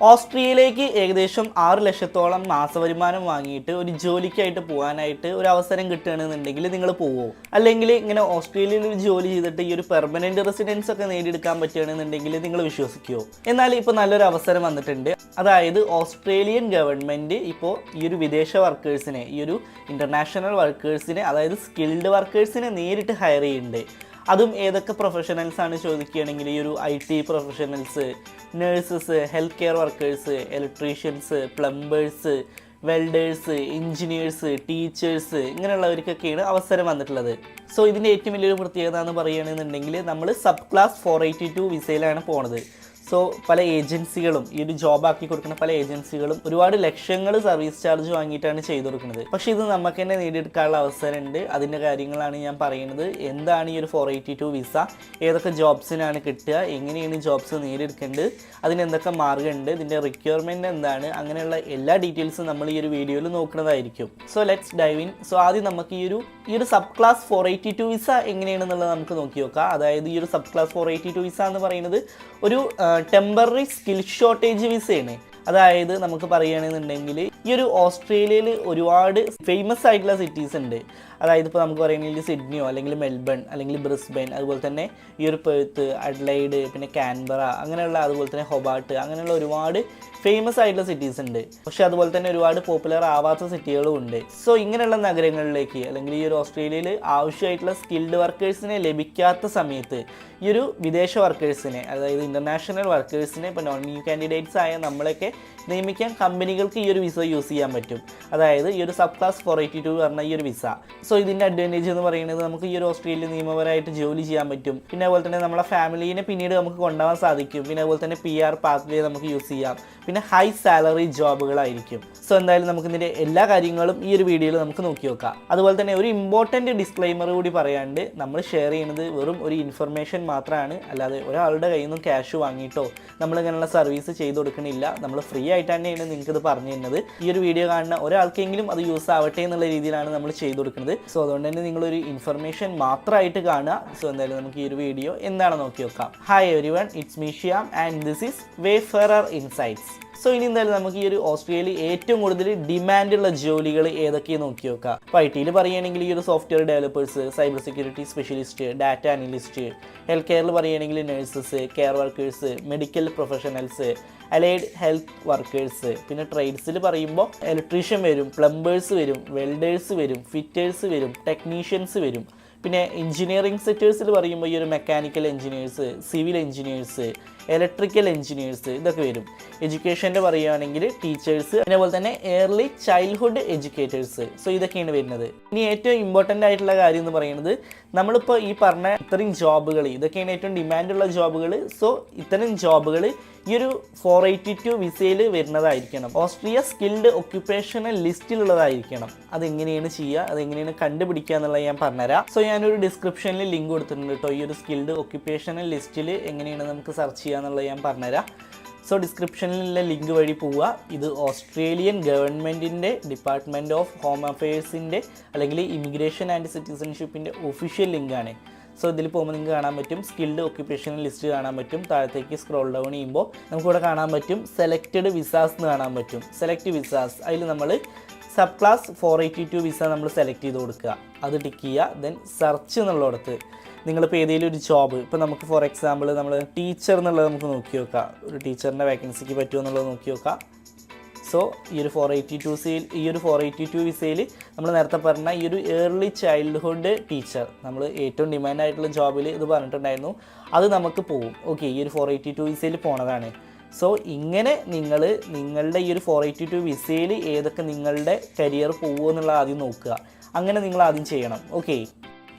ഓസ്ട്രിയയിലേക്ക് ഏകദേശം 6 ലക്ഷത്തോളം മാസവരുമാനം വാങ്ങിയിട്ട് ഒരു ജോലിക്കായിട്ട് പോകാനായിട്ട് ഒരു അവസരം കിട്ടുകയാണെന്നുണ്ടെങ്കിൽ നിങ്ങൾ പോവോ? അല്ലെങ്കിൽ ഇങ്ങനെ ഓസ്ട്രേലിയയിൽ ഒരു ജോലി ചെയ്തിട്ട് ഈ ഒരു പെർമനന്റ് റെസിഡൻസ് ഒക്കെ നേടിയെടുക്കാൻ പറ്റുകയാണെന്നുണ്ടെങ്കിൽ നിങ്ങൾ വിശ്വസിക്കുമോ? എന്നാൽ ഇപ്പോൾ നല്ലൊരു അവസരം വന്നിട്ടുണ്ട്. അതായത് ഓസ്ട്രേലിയൻ ഗവൺമെൻറ് ഇപ്പോൾ ഈ ഒരു വിദേശ വർക്കേഴ്സിനെ, ഈ ഒരു ഇൻ്റർനാഷണൽ വർക്കേഴ്സിനെ, അതായത് സ്കിൽഡ് വർക്കേഴ്സിനെ നേരിട്ട് ഹയർ ചെയ്യുന്നുണ്ട്. അതും ഏതൊക്കെ പ്രൊഫഷണൽസ് ആണ് ചോദിക്കുകയാണെങ്കിൽ ഈ ഒരു IT professionals, nurses, health care workers, electricians, plumbers, welders, engineers, teachers, ഇങ്ങനെയുള്ളവർക്കൊക്കെയാണ് അവസരം വന്നിട്ടുള്ളത്. സോ ഇതിൻ്റെ ഏറ്റവും വലിയൊരു പ്രത്യേകത എന്ന് പറയുകയാണെന്നുണ്ടെങ്കിൽ നമ്മൾ സബ് ക്ലാസ് 482 വിസയിലാണ് പോണത്. സോ പല ഏജൻസികളും ഈ ഒരു ജോബ് ആക്കി കൊടുക്കുന്ന പല ഏജൻസികളും ഒരുപാട് ലക്ഷങ്ങൾ സർവീസ് ചാർജ് വാങ്ങിയിട്ടാണ് ചെയ്തു കൊടുക്കുന്നത്. പക്ഷേ ഇത് നമുക്ക് തന്നെ നേടിയെടുക്കാനുള്ള അവസരമുണ്ട്. അതിൻ്റെ കാര്യങ്ങളാണ് ഞാൻ പറയുന്നത്. എന്താണ് ഈ ഒരു 482 വിസ, ഏതൊക്കെ ജോബ്സിനാണ് കിട്ടുക, എങ്ങനെയാണ് ജോബ്സ് നേടിയെടുക്കേണ്ടത്, അതിന് എന്തൊക്കെ മാർഗ്ഗമുണ്ട്, ഇതിൻ്റെ റിക്വയർമെൻറ്റ് എന്താണ്, അങ്ങനെയുള്ള എല്ലാ ഡീറ്റെയിൽസും നമ്മൾ ഈ ഒരു വീഡിയോയിൽ നോക്കുന്നതായിരിക്കും. So let's dive in. So ആദ്യം നമുക്ക് ഈ ഒരു സബ് ക്ലാസ് 482 വിസ എങ്ങനെയാണെന്നുള്ളത് നമുക്ക് നോക്കി നോക്കാം. അതായത് ഈ ഒരു സബ് ക്ലാസ് 482 വിസ എന്ന് പറയുന്നത് ഒരു ടെമ്പററി സ്കിൽ ഷോർട്ടേജ് വിസയാണ്. അതായത് നമുക്ക് പറയുകയാണെന്നുണ്ടെങ്കിൽ ഈ ഒരു ഓസ്ട്രേലിയയിൽ ഒരുപാട് ഫേമസ് ആയിട്ടുള്ള സിറ്റീസ് ഉണ്ട്. അതായത് ഇപ്പോൾ നമുക്ക് പറയുകയാണെങ്കിൽ സിഡ്നിയോ അല്ലെങ്കിൽ മെൽബൺ അല്ലെങ്കിൽ ബ്രിസ്ബെൻ, അതുപോലെ തന്നെ ഈ ഒരു പെർത്ത്, അഡ്ലൈഡ്, പിന്നെ കാൻബറ, അങ്ങനെയുള്ള അതുപോലെ തന്നെ ഹൊബാർട്ട്, അങ്ങനെയുള്ള ഒരുപാട് ഫേമസ് ആയിട്ടുള്ള സിറ്റീസ് ഉണ്ട്. പക്ഷേ അതുപോലെ തന്നെ ഒരുപാട് പോപ്പുലർ ആവാത്ത സിറ്റികളും ഉണ്ട്. സോ ഇങ്ങനെയുള്ള നഗരങ്ങളിലേക്ക് അല്ലെങ്കിൽ ഈ ഒരു ഓസ്ട്രേലിയയിൽ ആവശ്യമായിട്ടുള്ള സ്കിൽഡ് വർക്കേഴ്സിനെ ലഭിക്കാത്ത സമയത്ത് ഈ ഒരു വിദേശ വർക്കേഴ്സിനെ, അതായത് ഇൻ്റർനാഷണൽ വർക്കേഴ്സിനെ, ഇപ്പോൾ നോൺ ന്യൂ കാൻഡിഡേറ്റ്സ് ആയ നമ്മളൊക്കെ നിയമിക്കാൻ കമ്പനികൾക്ക് ഈ ഒരു വിസ യൂസ് ചെയ്യാൻ പറ്റും. അതായത് ഈ ഒരു സബ് ക്ലാസ് 482 പറഞ്ഞ ഈ ഒരു വിസ. സോ ഇതിൻ്റെ അഡ്വാൻറ്റേജ് എന്ന് പറയുന്നത് നമുക്ക് ഈ ഒരു ഓസ്ട്രേലിയയിൽ നിയമപരമായിട്ട് ജോലി ചെയ്യാൻ പറ്റും. പിന്നെ അതുപോലെ തന്നെ നമ്മളെ ഫാമിലീനെ പിന്നീട് നമുക്ക് കൊണ്ടുപോകാൻ സാധിക്കും. പിന്നെ അതുപോലെ തന്നെ PR പാത്വേ നമുക്ക് യൂസ് ചെയ്യാം. പിന്നെ ഹൈ സാലറി ജോബുകളായിരിക്കും. സോ എന്തായാലും നമുക്ക് ഇതിൻ്റെ എല്ലാ കാര്യങ്ങളും ഈ ഒരു വീഡിയോയിൽ നമുക്ക് നോക്കി നോക്കാം. അതുപോലെ തന്നെ ഒരു ഇമ്പോർട്ടൻറ്റ് ഡിസ്ക്ലൈമർ കൂടി പറയാണ്ട്, നമ്മൾ ഷെയർ ചെയ്യുന്നത് വെറും ഒരു ഇൻഫർമേഷൻ മാത്രമാണ്. അല്ലാതെ ഒരാളുടെ കയ്യിൽ നിന്നും ക്യാഷ് വാങ്ങിയിട്ടോ നമ്മളിങ്ങനെയുള്ള സർവീസ് ചെയ്ത് കൊടുക്കണില്ല. നമ്മൾ ഫ്രീ ആയിട്ട് തന്നെയാണ് നിങ്ങൾക്കിത് പറഞ്ഞു തരുന്നത്. ഈ ഒരു വീഡിയോ കാണുന്ന ഒരാൾക്കെങ്കിലും അത് യൂസ് ആവട്ടെ എന്നുള്ള രീതിയിലാണ് നമ്മൾ ചെയ്ത് കൊടുക്കുന്നത്. സോ അതുകൊണ്ട് തന്നെ നിങ്ങളൊരു ഇൻഫർമേഷൻ മാത്രമായിട്ട് കാണുക. സോ എന്തായാലും നമുക്ക് ഈ ഒരു വീഡിയോ എന്താണ് നോക്കി നോക്കാം. Hi everyone, it's me Shyam and this is wayfarer insights. So ഇനി എന്തായാലും നമുക്ക് ഈ ഒരു ഓസ്ട്രേലിയയിൽ ഏറ്റവും കൂടുതൽ ഡിമാൻഡുള്ള ജോലികൾ ഏതൊക്കെയാണ് നോക്കി നോക്കാം. ഇപ്പോൾ IT പറയുകയാണെങ്കിൽ ഈ ഒരു software developers, cyber security specialist, data analyst, health കെയറിൽ പറയുകയാണെങ്കിൽ nurses, care workers, medical professionals, allied health workers, പിന്നെ ട്രേഡ്സിൽ പറയുമ്പോൾ ഇലക്ട്രീഷ്യൻ വരും, പ്ലംബേഴ്സ് വരും, വെൽഡേഴ്സ് വരും, ഫിറ്റേഴ്സ് വരും, ടെക്നീഷ്യൻസ് വരും. പിന്നെ എഞ്ചിനീയറിംഗ് സെക്ടേഴ്സിൽ പറയുമ്പോൾ ഈ ഒരു mechanical engineers, civil engineers, electrical engineers, ഇതൊക്കെ വരും. എഡ്യൂക്കേഷൻ്റെ പറയുകയാണെങ്കിൽ ടീച്ചേഴ്സ്, അതേപോലെ തന്നെ ഏർലി ചൈൽഡ്ഹുഡ് എഡ്യൂക്കേറ്റേഴ്സ്. സോ ഇതൊക്കെയാണ് വരുന്നത്. ഇനി ഏറ്റവും ഇമ്പോർട്ടൻ്റ് ആയിട്ടുള്ള കാര്യം എന്ന് പറയുന്നത്, നമ്മളിപ്പോൾ ഈ പറഞ്ഞ ഇത്രയും ജോബുകൾ, ഇതൊക്കെയാണ് ഏറ്റവും ഡിമാൻഡുള്ള ജോബുകൾ. സോ ഇത്തരം ജോബുകൾ ഈ ഒരു 482 വിസയിൽ വരുന്നതായിരിക്കണം. ഓസ്ട്രിയ സ്കിൽഡ് ഒക്യുപ്പേഷണൽ ലിസ്റ്റിലുള്ളതായിരിക്കണം. അതെങ്ങനെയാണ് ചെയ്യുക, അതെങ്ങനെയാണ് കണ്ടുപിടിക്കുക എന്നുള്ളത് ഞാൻ പറഞ്ഞുതരാം. സോ ഞാനൊരു ഡിസ്ക്രിപ്ഷനിൽ ലിങ്ക് കൊടുത്തിട്ടുണ്ട് കേട്ടോ. ഈ ഒരു സ്കിൽഡ് ഒക്യുപ്പേഷണൽ ലിസ്റ്റിൽ എങ്ങനെയാണ് നമുക്ക് സെർച്ച് ചെയ്യുക എന്നുള്ളത് ഞാൻ പറഞ്ഞുതരാം. സോ ഡിസ്ക്രിപ്ഷനിലുള്ള ലിങ്ക് വഴി പോവുക. ഇത് ഓസ്ട്രേലിയൻ ഗവൺമെൻറ്റിൻ്റെ ഡിപ്പാർട്ട്മെൻറ്റ് ഓഫ് ഹോം അഫെയേഴ്സിൻ്റെ അല്ലെങ്കിൽ ഇമിഗ്രേഷൻ ആൻഡ് സിറ്റിസൺഷിപ്പിൻ്റെ ഒഫീഷ്യൽ ലിങ്കാണ്. സോ ഇതിൽ പോകുമ്പോൾ നിങ്ങൾക്ക് കാണാൻ പറ്റും സ്കിൽഡ് ഒക്യുപ്പേഷണൽ ലിസ്റ്റ് കാണാൻ പറ്റും. താഴത്തേക്ക് സ്ക്രോൾ ഡൗൺ ചെയ്യുമ്പോൾ നമുക്കിവിടെ കാണാൻ പറ്റും സെലക്റ്റഡ് വിസാസ് എന്ന് കാണാൻ പറ്റും. സെലക്ട് വിസാസ്, അതിൽ നമ്മൾ സബ് ക്ലാസ് 482 വിസ നമ്മൾ സെലക്ട് ചെയ്ത് കൊടുക്കുക. അത് ടിക്ക് ചെയ്യുക. ദെൻ സെർച്ച് എന്നുള്ളിടത്ത് നിങ്ങളിപ്പോൾ ഏതെങ്കിലും ഒരു ജോബ്, ഇപ്പോൾ നമുക്ക് ഫോർ എക്സാമ്പിൾ നമ്മൾ ടീച്ചർ എന്നുള്ളത് നമുക്ക് നോക്കി നോക്കാം. ഒരു ടീച്ചറിൻ്റെ വേക്കൻസിക്ക് പറ്റുമോ എന്നുള്ളത് നോക്കി നോക്കാം. സോ ഈ ഒരു 482 വിസയിൽ നമ്മൾ നേരത്തെ പറഞ്ഞ ഈ ഒരു ഏർലി ചൈൽഡ്ഹുഡ് ടീച്ചർ, നമ്മൾ ഏറ്റവും ഡിമാൻഡായിട്ടുള്ള ജോബിൽ ഇത് പറഞ്ഞിട്ടുണ്ടായിരുന്നു, അത് നമുക്ക് പോകും. ഓക്കെ, ഈ ഒരു 482 വിസയിൽ പോണതാണ്. സോ ഇങ്ങനെ നിങ്ങളുടെ ഈ ഒരു 482 വിസയിൽ ഏതൊക്കെ നിങ്ങളുടെ കരിയർ പോകുമോ എന്നുള്ളത് ആദ്യം നോക്കുക. അങ്ങനെ നിങ്ങൾ ആദ്യം ചെയ്യണം. ഓക്കെ,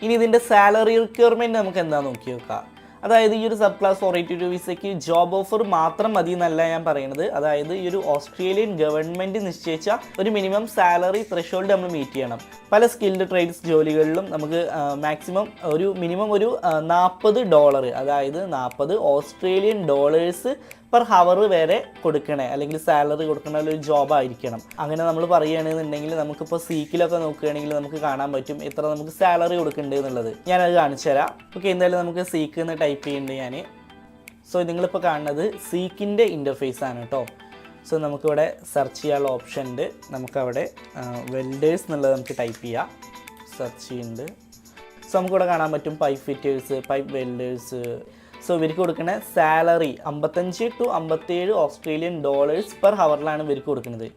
ഇനി ഇതിൻ്റെ സാലറി റിക്വയർമെൻറ്റ് നമുക്ക് എന്താ നോക്കി നോക്കാം. അതായത് ഈ ഒരു സബ് ക്ലാസ് 482 വിസയ്ക്ക് ജോബ് ഓഫർ മാത്രം മതി എന്നല്ല ഞാൻ പറയുന്നത്. അതായത് ഈ ഒരു ഓസ്ട്രേലിയൻ ഗവൺമെൻറ് നിശ്ചയിച്ച ഒരു മിനിമം സാലറി ത്രെഷോൾഡ് നമ്മൾ മീറ്റ് ചെയ്യണം. പല സ്കിൽഡ് ട്രേഡ്സ് ജോലികളിലും നമുക്ക് മാക്സിമം ഒരു മിനിമം ഒരു $40, അതായത് 40 ഓസ്ട്രേലിയൻ ഡോളേഴ്സ് പെർ ഹവർ വരെ കൊടുക്കണേ, അല്ലെങ്കിൽ സാലറി കൊടുക്കുന്ന ഒരു ജോബായിരിക്കണം. അങ്ങനെ നമ്മൾ പറയുകയാണെന്നുണ്ടെങ്കിൽ നമുക്കിപ്പോൾ സീക്കിലൊക്കെ നോക്കുകയാണെങ്കിൽ നമുക്ക് കാണാൻ പറ്റും എത്ര നമുക്ക് സാലറി കൊടുക്കേണ്ടത് എന്നുള്ളത്. ഞാനത് കാണിച്ചു തരാം. ഓക്കെ, എന്തായാലും നമുക്ക് സീക്ക് എന്ന് ടൈപ്പ് ചെയ്യുന്നുണ്ട് ഞാൻ. സോ നിങ്ങളിപ്പോൾ കാണുന്നത് സീക്കിൻ്റെ ഇൻ്റർഫേസ് ആണ് കേട്ടോ. സോ നമുക്കിവിടെ സെർച്ച് ചെയ്യാനുള്ള ഓപ്ഷൻ ഉണ്ട്. നമുക്കവിടെ വെൽഡേഴ്സ് എന്നുള്ളത് നമുക്ക് ടൈപ്പ് ചെയ്യാം. സെർച്ച് ചെയ്യുന്നുണ്ട്. സോ നമുക്കിവിടെ കാണാൻ പറ്റും pipe fitters, pipe welders. So ഇവർക്ക് കൊടുക്കുന്ന salary 55 to 57 Australian dollars per ഹവറിലാണ് ഇവർക്ക് കൊടുക്കുന്നത്.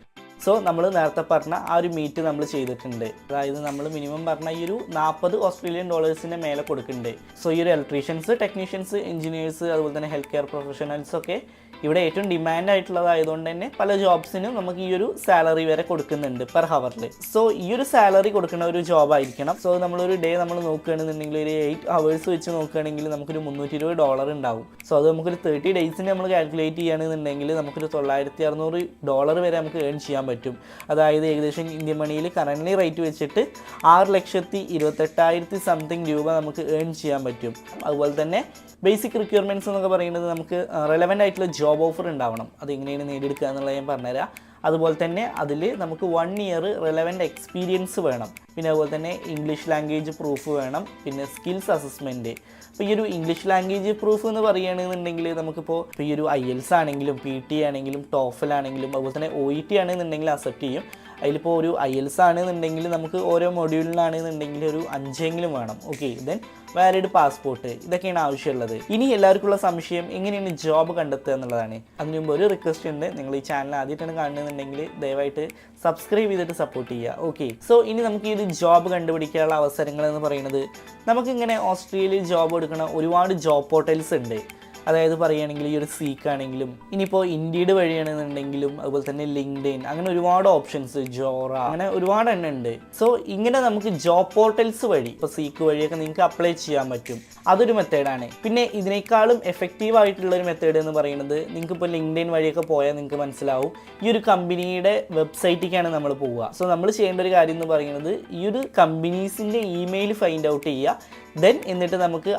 സോ നമ്മൾ നേരത്തെ പറഞ്ഞ ആ ഒരു മീറ്റ് നമ്മൾ ചെയ്തിട്ടുണ്ട്. അതായത് നമ്മൾ മിനിമം പറഞ്ഞ ഈ ഒരു 40 ഓസ്ട്രേലിയൻ ഡോളേഴ്സിൻ്റെ മേലെ കൊടുക്കുന്നുണ്ട്. സോ ഈ ഒരു ഇലക്ട്രീഷ്യൻസ്, ടെക്നീഷ്യൻസ്, എഞ്ചിനീയേഴ്സ്, അതുപോലെ തന്നെ ഹെൽത്ത് കെയർ പ്രൊഫഷണൽസ് ഒക്കെ ഇവിടെ ഏറ്റവും ഡിമാൻഡ് ആയിട്ടുള്ളതായതുകൊണ്ട് തന്നെ പല ജോബ്സിനും നമുക്ക് ഈ ഒരു സാലറി വരെ കൊടുക്കുന്നുണ്ട് പെർ ഹവറിൽ. സോ ഈ ഒരു സാലറി കൊടുക്കുന്ന ഒരു ജോബ് ആയിരിക്കണം. സോ നമ്മളൊരു ഡേ നമ്മൾ നോക്കുകയാണെന്നുണ്ടെങ്കിൽ ഒരു 8 hours വെച്ച് നോക്കുകയാണെങ്കിൽ നമുക്കൊരു $320 ഉണ്ടാവും. സോ അത് നമുക്കൊരു 30 daysന് നമ്മൾ കാൽക്കുലേറ്റ് ചെയ്യുകയാണെന്നുണ്ടെങ്കിൽ നമുക്കൊരു $9,600 വരെ നമുക്ക് ഏൺ ചെയ്യാൻ പറ്റും. അതായത് ഏകദേശം ഇന്ത്യൻ മണിയിൽ കറൻറ്റ്ലി റേറ്റ് വെച്ചിട്ട് 6,28,000 സംതിങ് രൂപ നമുക്ക് ഏൺ ചെയ്യാൻ പറ്റും. അതുപോലെ തന്നെ ബേസിക് റിക്വയർമെൻറ്റ്സ് എന്നൊക്കെ പറയുന്നത് നമുക്ക് റെലവൻ്റ് ആയിട്ടുള്ള ജോബ് ഓഫർ ഉണ്ടാവണം. അത് എങ്ങനെയാണ് നേടിയെടുക്കുക എന്നുള്ളത് ഞാൻ പറഞ്ഞുതരാം. അതുപോലെ തന്നെ അതിൽ നമുക്ക് 1 year റെലവൻ്റ് എക്സ്പീരിയൻസ് വേണം. പിന്നെ അതുപോലെ തന്നെ ഇംഗ്ലീഷ് ലാംഗ്വേജ് പ്രൂഫ് വേണം. പിന്നെ സ്കിൽസ് അസസ്മെൻറ്റ്. അപ്പോൾ ഈ ഒരു ഇംഗ്ലീഷ് ലാംഗ്വേജ് പ്രൂഫ് എന്ന് പറയുകയാണെന്നുണ്ടെങ്കിൽ നമുക്കിപ്പോൾ ഈ ഒരു IELTS ആണെങ്കിലും PT ആണെങ്കിലും TOEFL ആണെങ്കിലും അതുപോലെ തന്നെ OET ആണെന്നുണ്ടെങ്കിൽ അക്സെപ്റ്റ് ചെയ്യും. അതിലിപ്പോൾ ഒരു IELTS ആണെന്നുണ്ടെങ്കിൽ നമുക്ക് ഓരോ മൊഡ്യൂളിനാണെന്നുണ്ടെങ്കിൽ ഒരു 5 വേണം. ഓക്കെ, ദെൻ വാലിഡ് പാസ്പോർട്ട്, ഇതൊക്കെയാണ് ആവശ്യമുള്ളത്. ഇനി എല്ലാവർക്കുള്ള സംശയം എങ്ങനെയാണ് ജോബ് കണ്ടെത്തുക എന്നുള്ളതാണ്. അതിന് മുമ്പ് ഒരു റിക്വസ്റ്റ് ഉണ്ട്. നിങ്ങൾ ഈ ചാനൽ ആദ്യമായിട്ടാണ് കാണുന്നുണ്ടെങ്കിൽ ദയവായിട്ട് സബ്സ്ക്രൈബ് ചെയ്തിട്ട് സപ്പോർട്ട് ചെയ്യുക. ഓക്കെ, സോ ഇനി നമുക്ക് ഇത് ജോബ് കണ്ടുപിടിക്കാനുള്ള അവസരങ്ങൾ എന്ന് പറയുന്നത് നമുക്കിങ്ങനെ ഓസ്ട്രേലിയയിൽ ജോബ് എടുക്കുന്ന ഒരുപാട് ജോബ് പോർട്ടൽസ് ഉണ്ട്. അതായത് പറയുകയാണെങ്കിൽ ഈ ഒരു സീക്ക് ആണെങ്കിലും ഇനിയിപ്പോൾ ഇൻഡീഡ് വഴിയാണെന്നുണ്ടെങ്കിലും അതുപോലെ തന്നെ ലിങ്ക്ഡ്ഇൻ, അങ്ങനെ ഒരുപാട് ഓപ്ഷൻസ്, ജോറ, അങ്ങനെ ഒരുപാട് എണ്ണം ഉണ്ട്. സോ ഇങ്ങനെ നമുക്ക് ജോബ് പോർട്ടൽസ് വഴി ഇപ്പോൾ സീക്ക് വഴിയൊക്കെ നിങ്ങൾക്ക് അപ്ലൈ ചെയ്യാൻ പറ്റും. അതൊരു മെത്തേഡാണ്. പിന്നെ ഇതിനേക്കാളും എഫക്റ്റീവ് ആയിട്ടുള്ളൊരു മെത്തേഡ് എന്ന് പറയുന്നത് നിങ്ങൾക്കിപ്പോൾ ലിങ്ക്ഡ്ഇൻ വഴിയൊക്കെ പോയാൽ നിങ്ങൾക്ക് മനസ്സിലാവും ഈ ഒരു കമ്പനിയുടെ വെബ്സൈറ്റിലേക്കാണ് നമ്മൾ പോവുക. സോ നമ്മൾ ചെയ്യേണ്ട ഒരു കാര്യം എന്ന് പറയുന്നത് ഈ ഒരു കമ്പനീസിൻ്റെ ഇമെയിൽ ഫൈൻഡ് ഔട്ട് ചെയ്യുക. ദെൻ എന്നിട്ട് നമുക്ക്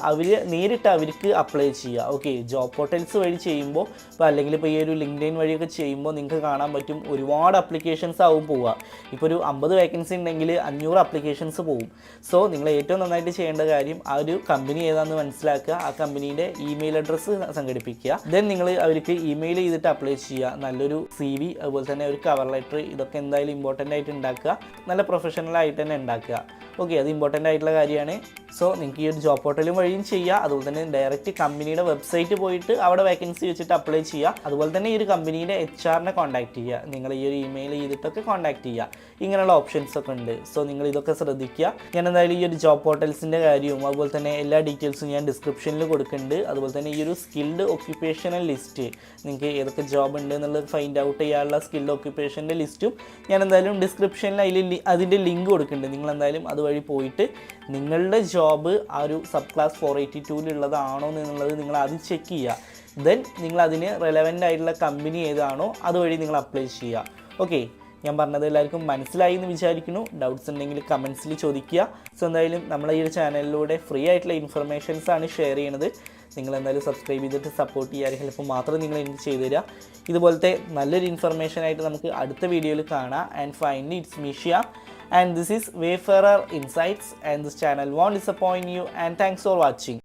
നേരിട്ട് അവർക്ക് അപ്ലൈ ചെയ്യുക. ഓക്കെ, ജോബ് പോർട്ടൽസ് വഴി ചെയ്യുമ്പോൾ ഇപ്പോൾ അല്ലെങ്കിൽ ഇപ്പോൾ ഈ ഒരു ലിങ്ക്ഡ്ഇൻ വഴിയൊക്കെ ചെയ്യുമ്പോൾ നിങ്ങൾക്ക് കാണാൻ പറ്റും ഒരുപാട് അപ്ലിക്കേഷൻസ് ആവും പോവുക. ഇപ്പോൾ ഒരു 50 വേക്കൻസി ഉണ്ടെങ്കിൽ 500 അപ്ലിക്കേഷൻസ് പോവും. സോ നിങ്ങൾ ഏറ്റവും നന്നായിട്ട് ചെയ്യേണ്ട കാര്യം ആ ഒരു കമ്പനി ഏതാണെന്ന് മനസ്സിലാക്കുക, ആ കമ്പനീൻ്റെ ഇമെയിൽ അഡ്രസ്സ് സംഘടിപ്പിക്കുക. ദെൻ നിങ്ങൾ അവർക്ക് ഇമെയിൽ ചെയ്തിട്ട് അപ്ലൈ ചെയ്യുക. നല്ലൊരു CV, അതുപോലെ തന്നെ ഒരു കവർ ലെറ്റർ, ഇതൊക്കെ എന്തായാലും ഇമ്പോർട്ടൻ്റ് ആയിട്ട് ഉണ്ടാക്കുക. നല്ല പ്രൊഫഷണൽ ആയിട്ട് തന്നെ ഉണ്ടാക്കുക. ഓക്കെ, അത് ഇമ്പോർട്ടൻ്റ് ആയിട്ടുള്ള കാര്യമാണ്. സോ നിങ്ങൾക്ക് ഈ ഒരു ജോബ് പോർട്ടലും വഴിയും ചെയ്യുക. അതുപോലെ തന്നെ ഡയറക്റ്റ് കമ്പനിയുടെ വെബ്സൈറ്റ് പോയിട്ട് അവിടെ വേക്കൻസി വെച്ചിട്ട് അപ്ലൈ ചെയ്യുക. അതുപോലെ തന്നെ ഈ ഒരു കമ്പനിയുടെ HR കോൺടാക്ട് ചെയ്യുക. നിങ്ങൾ ഈ ഒരു ഇമെയിൽ ചെയ്തിട്ടൊക്കെ കോൺടാക്ട് ചെയ്യുക. ഇങ്ങനെയുള്ള ഓപ്ഷൻസ് ഒക്കെ ഉണ്ട്. സോ നിങ്ങൾ ഇതൊക്കെ ശ്രദ്ധിക്കുക. ഞാൻ എന്തായാലും ഈ ഒരു ജോബ് പോർട്ടൽസിൻ്റെ കാര്യവും അതുപോലെ തന്നെ എല്ലാ ഡീറ്റെയിൽസും ഞാൻ ഡിസ്ക്രിപ്ഷനിൽ കൊടുക്കുന്നുണ്ട്. അതുപോലെ തന്നെ ഈ ഒരു സ്കിൽഡ് ഒക്യുപ്പേഷണൽ ലിസ്റ്റ്, നിങ്ങൾക്ക് ഏതൊക്കെ ജോബ് ഉണ്ട് എന്നുള്ളത് ഫൈൻഡ് ഔട്ട് ചെയ്യാനുള്ള സ്കിൽഡ് ഒക്യുപ്പേഷൻ്റെ ലിസ്റ്റും ഞാൻ എന്തായാലും ഡിസ്ക്രിപ്ഷനിൽ അതിൻ്റെ ലിങ്ക് കൊടുക്കുന്നുണ്ട്. നിങ്ങൾ എന്തായാലും അതുവഴി പോയിട്ട് നിങ്ങളുടെ ജോബ് ആ ഒരു സബ് ക്ലാസ് 482-ലുള്ളതാണോ എന്നുള്ളത് നിങ്ങൾ ആദ്യം ചെക്ക് ചെയ്യുക. ദെൻ നിങ്ങൾ അതിന് റെലവൻ്റ് ആയിട്ടുള്ള കമ്പനി ഏതാണോ അതുവഴി നിങ്ങൾ അപ്ലൈ ചെയ്യുക. ഓക്കെ, ഞാൻ പറഞ്ഞത് എല്ലാവർക്കും മനസ്സിലായി എന്ന് വിചാരിക്കുന്നു. ഡൗട്ട്സ് ഉണ്ടെങ്കിൽ കമൻസിൽ ചോദിക്കുക. സോ എന്തായാലും നമ്മളെ ഈ ഒരു ചാനലിലൂടെ ഫ്രീ ആയിട്ടുള്ള ഇൻഫർമേഷൻസ് ആണ് ഷെയർ ചെയ്യണത്. നിങ്ങൾ എന്തായാലും സബ്സ്ക്രൈബ് ചെയ്തിട്ട് സപ്പോർട്ട് ചെയ്യാൻ ഹെൽപ്പ് മാത്രം നിങ്ങൾ എനിക്ക് ചെയ്തു തരിക. ഇതുപോലത്തെ നല്ലൊരു ഇൻഫർമേഷനായിട്ട് നമുക്ക് അടുത്ത വീഡിയോയിൽ കാണാം. ആൻഡ് ഫൈനലി ഇറ്റ്സ് മിഷ്യ and this is Wayfarer Insights, and this channel won't disappoint you, and thanks for watching.